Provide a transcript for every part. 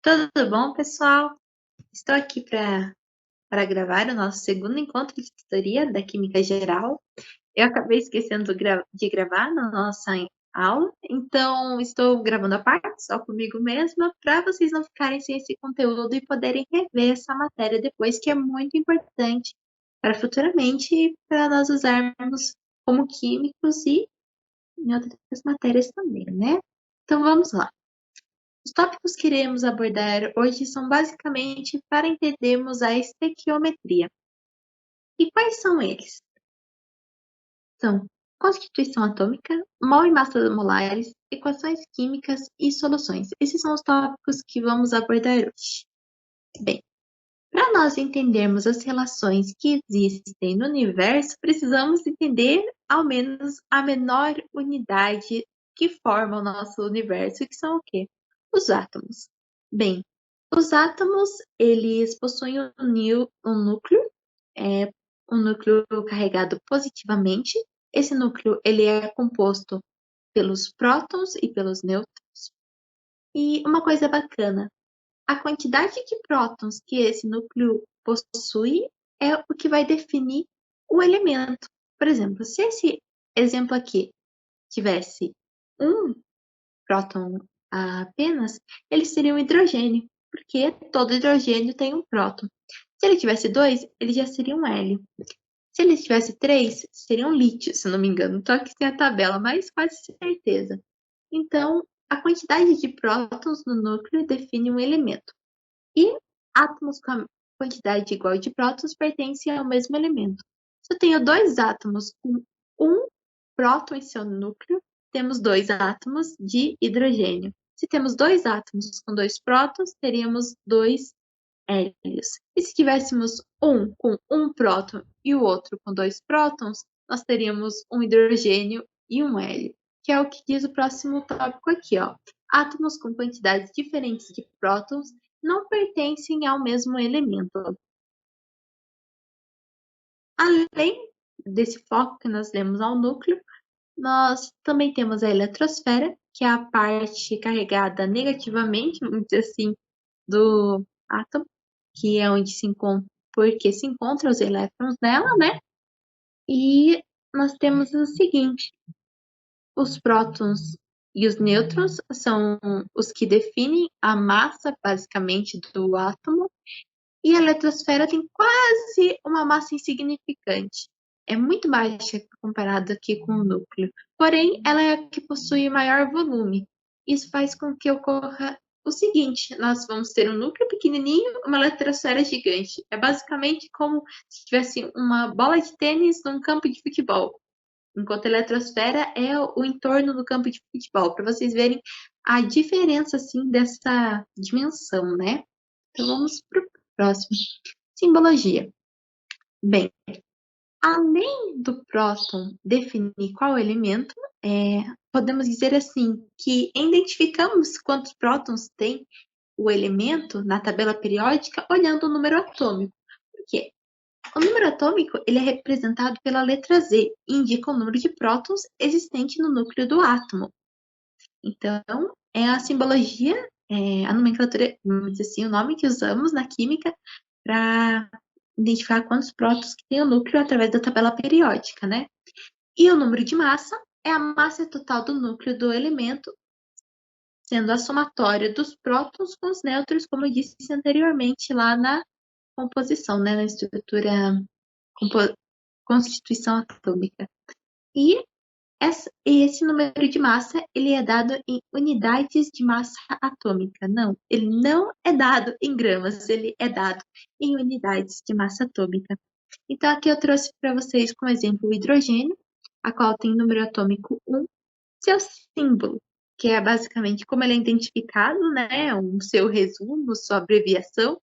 Tudo bom, pessoal? Estou aqui para gravar o nosso segundo encontro de tutoria da Química Geral. Eu acabei esquecendo de gravar na nossa aula, então estou gravando a parte só comigo mesma para vocês não ficarem sem esse conteúdo e poderem rever essa matéria depois, que é muito importante para futuramente para nós usarmos como químicos e em outras matérias também, né? Então vamos lá. Os tópicos que iremos abordar hoje são basicamente para entendermos a estequiometria. E quais são eles? São constituição atômica, mol e massas molares, equações químicas e soluções. Esses são os tópicos que vamos abordar hoje. Bem, para nós entendermos as relações que existem no universo, precisamos entender ao menos a menor unidade que forma o nosso universo, que são o quê? Os átomos. Bem, os átomos, eles possuem um núcleo carregado positivamente. Esse núcleo, ele é composto pelos prótons e pelos nêutrons. E uma coisa bacana, a quantidade de prótons que esse núcleo possui é o que vai definir o elemento. Por exemplo, se esse exemplo aqui tivesse um próton apenas, ele seria um hidrogênio, porque todo hidrogênio tem um próton. Se ele tivesse dois, ele já seria um hélio. Se ele tivesse três, seria um lítio, se não me engano. Estou aqui sem a tabela, mas quase certeza. Então, a quantidade de prótons no núcleo define um elemento. E átomos com a quantidade igual de prótons pertencem ao mesmo elemento. Se eu tenho dois átomos com um próton em seu núcleo, temos dois átomos de hidrogênio. Se temos dois átomos com dois prótons, teríamos dois hélios. E se tivéssemos um com um próton e o outro com dois prótons, nós teríamos um hidrogênio e um hélio, que é o que diz o próximo tópico aqui, ó. Átomos com quantidades diferentes de prótons não pertencem ao mesmo elemento. Além desse foco que nós demos ao núcleo, nós também temos a eletrosfera, que é a parte carregada negativamente, vamos dizer assim, do átomo, que é onde se encontra, porque se encontram os elétrons nela, né? E nós temos o seguinte: os prótons e os nêutrons são os que definem a massa, basicamente, do átomo, e a eletrosfera tem quase uma massa insignificante. É muito baixa comparado aqui com o núcleo. Porém, ela é a que possui maior volume. Isso faz com que ocorra o seguinte: nós vamos ter um núcleo pequenininho, uma eletrosfera gigante. É basicamente como se tivesse uma bola de tênis num campo de futebol. Enquanto a eletrosfera é o entorno do campo de futebol, para vocês verem a diferença assim dessa dimensão, né? Então vamos para o próximo. Simbologia. Bem, além do próton definir qual elemento, podemos dizer assim que identificamos quantos prótons tem o elemento na tabela periódica olhando o número atômico. Por quê? O número atômico ele é representado pela letra Z e indica o número de prótons existente no núcleo do átomo. Então, é a simbologia, a nomenclatura, vamos dizer assim, o nome que usamos na química para identificar quantos prótons que tem o núcleo através da tabela periódica, né? E o número de massa é a massa total do núcleo do elemento, sendo a somatória dos prótons com os nêutrons, como eu disse anteriormente lá na composição, né? Na estrutura, constituição atômica. E esse número de massa, ele é dado em unidades de massa atômica. Não, ele não é dado em gramas, ele é dado em unidades de massa atômica. Então, aqui eu trouxe para vocês como exemplo o hidrogênio, a qual tem número atômico 1, seu símbolo, que é basicamente como ele é identificado, né? O seu resumo, sua abreviação,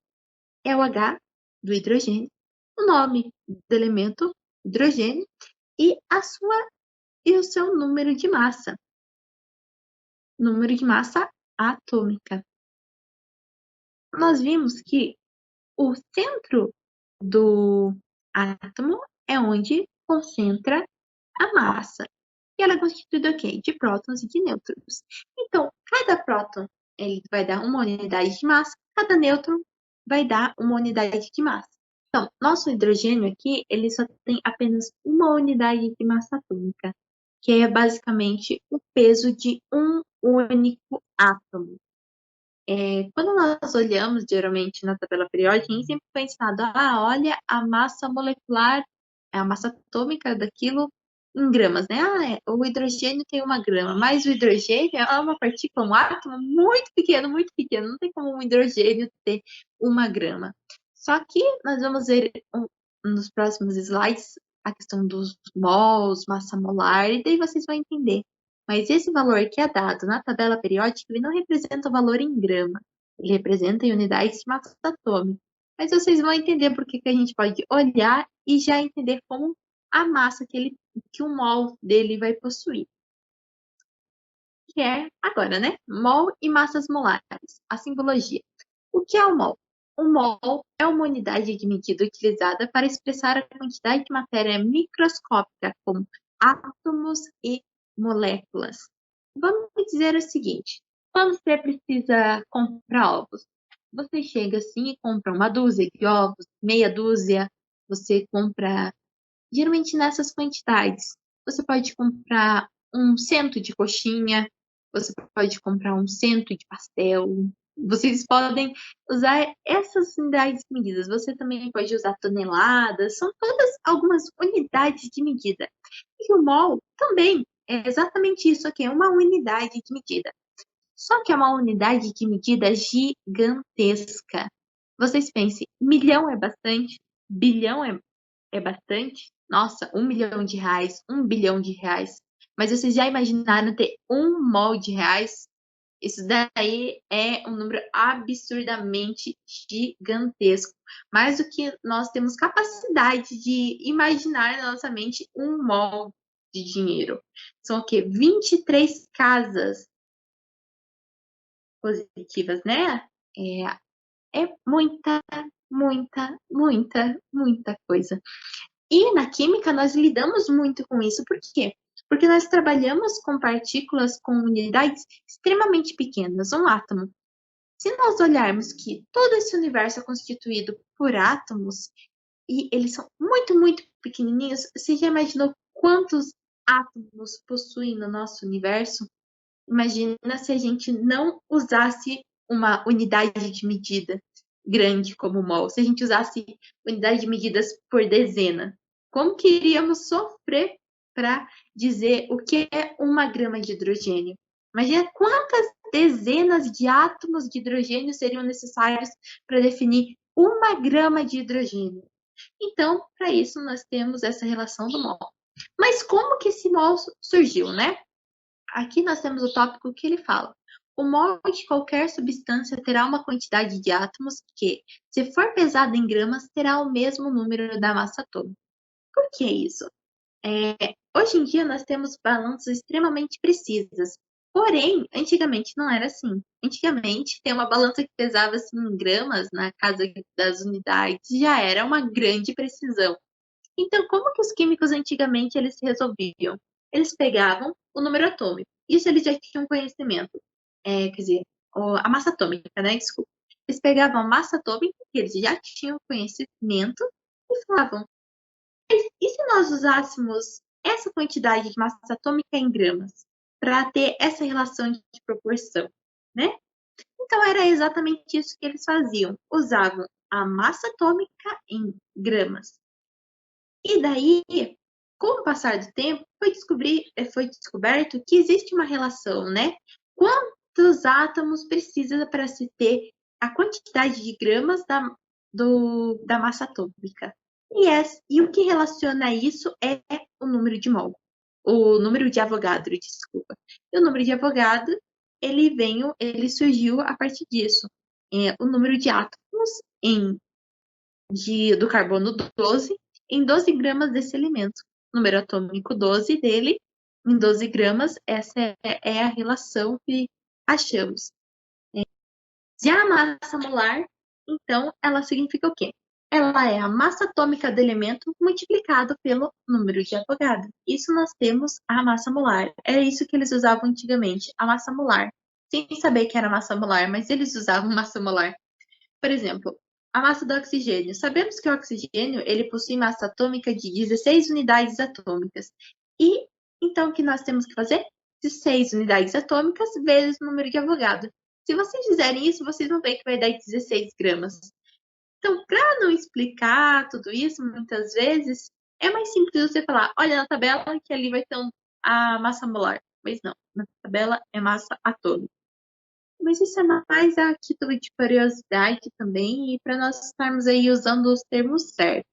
é o H do hidrogênio, o nome do elemento hidrogênio e o seu número de massa atômica. Nós vimos que o centro do átomo é onde concentra a massa. E ela é constituída de prótons e de nêutrons. Então, cada próton ele vai dar uma unidade de massa, cada nêutron vai dar uma unidade de massa. Então, nosso hidrogênio aqui, ele só tem apenas uma unidade de massa atômica, que é basicamente o peso de um único átomo. Quando nós olhamos, geralmente, na tabela periódica, a gente sempre foi ensinado, olha a massa molecular, a massa atômica daquilo em gramas, né? O hidrogênio tem 1 grama, mas o hidrogênio é uma partícula, um átomo muito pequeno, não tem como um hidrogênio ter 1 grama. Só que nós vamos ver nos próximos slides a questão dos mols, massa molar, e daí vocês vão entender. Mas esse valor que é dado na tabela periódica, ele não representa o valor em grama, ele representa em unidades de massa atômica. Mas vocês vão entender por que a gente pode olhar e já entender como a massa que o mol dele vai possuir. Que é agora, né? Mol e massas molares. A simbologia. O que é o mol? O mol é uma unidade de medida utilizada para expressar a quantidade de matéria microscópica, como átomos e moléculas. Vamos dizer o seguinte: quando você precisa comprar ovos, você chega assim e compra 1 dúzia de ovos, meia dúzia, você compra geralmente nessas quantidades. Você pode comprar 1 cento de coxinha, você pode comprar 1 cento de pastel. Vocês podem usar essas unidades de medidas. Você também pode usar toneladas, são todas algumas unidades de medida. E o mol também é exatamente isso aqui, é uma unidade de medida. Só que é uma unidade de medida gigantesca. Vocês pensem, milhão é bastante? Bilhão é bastante? Nossa, 1 milhão de reais, 1 bilhão de reais. Mas vocês já imaginaram ter 1 mol de reais? Isso daí é um número absurdamente gigantesco. Mais do que nós temos capacidade de imaginar na nossa mente 1 mol de dinheiro. São o quê? 23 casas positivas, né? É muita, muita coisa. E na química nós lidamos muito com isso. Por quê? Porque nós trabalhamos com partículas com unidades extremamente pequenas, um átomo. Se nós olharmos que todo esse universo é constituído por átomos, e eles são muito pequenininhos, você já imaginou quantos átomos possuem no nosso universo? Imagina se a gente não usasse uma unidade de medida grande como o mol, se a gente usasse unidade de medidas por dezena. Como que iríamos sofrer para dizer o que é 1 grama de hidrogênio? Imagina quantas dezenas de átomos de hidrogênio seriam necessários para definir 1 grama de hidrogênio. Então, para isso, nós temos essa relação do mol. Mas como que esse mol surgiu, né? Aqui nós temos o tópico que ele fala. O mol de qualquer substância terá uma quantidade de átomos que, se for pesada em gramas, terá o mesmo número da massa atômica. Por que isso? Hoje em dia nós temos balanças extremamente precisas. Porém, antigamente não era assim. Antigamente, ter uma balança que pesava assim, em gramas, na casa das unidades, já era uma grande precisão. Então, como que os químicos antigamente eles resolviam? Eles pegavam o número atômico. Isso eles já tinham conhecimento. Quer dizer, a massa atômica, né? Desculpa. Eles pegavam a massa atômica, que eles já tinham conhecimento, e falavam: e se nós usássemos essa quantidade de massa atômica em gramas, para ter essa relação de proporção, né? Então, era exatamente isso que eles faziam. Usavam a massa atômica em gramas. E daí, com o passar do tempo, foi descoberto que existe uma relação, né? Quantos átomos precisa para se ter a quantidade de gramas da massa atômica? E o que relaciona isso é o número de mol, o número de Avogadro, desculpa. E o número de Avogadro, ele surgiu a partir disso. O número de átomos do carbono 12 em 12 gramas desse elemento. Número atômico 12 dele em 12 gramas, essa é a relação que achamos. Já a massa molar, então, ela significa o quê? Ela é a massa atômica do elemento multiplicado pelo número de Avogadro. Isso nós temos a massa molar. É isso que eles usavam antigamente, a massa molar. sem saber que era massa molar, mas eles usavam massa molar. Por exemplo, a massa do oxigênio. Sabemos que o oxigênio ele possui massa atômica de 16 unidades atômicas. E então o que nós temos que fazer? 16 unidades atômicas vezes o número de Avogadro. Se vocês fizerem isso, vocês vão ver que vai dar 16 gramas. Então, para não explicar tudo isso, muitas vezes, é mais simples você falar, olha na tabela que ali vai ter a massa molar. Mas não, na tabela é massa atômica. Mas isso é mais a título de curiosidade também e para nós estarmos aí usando os termos certos.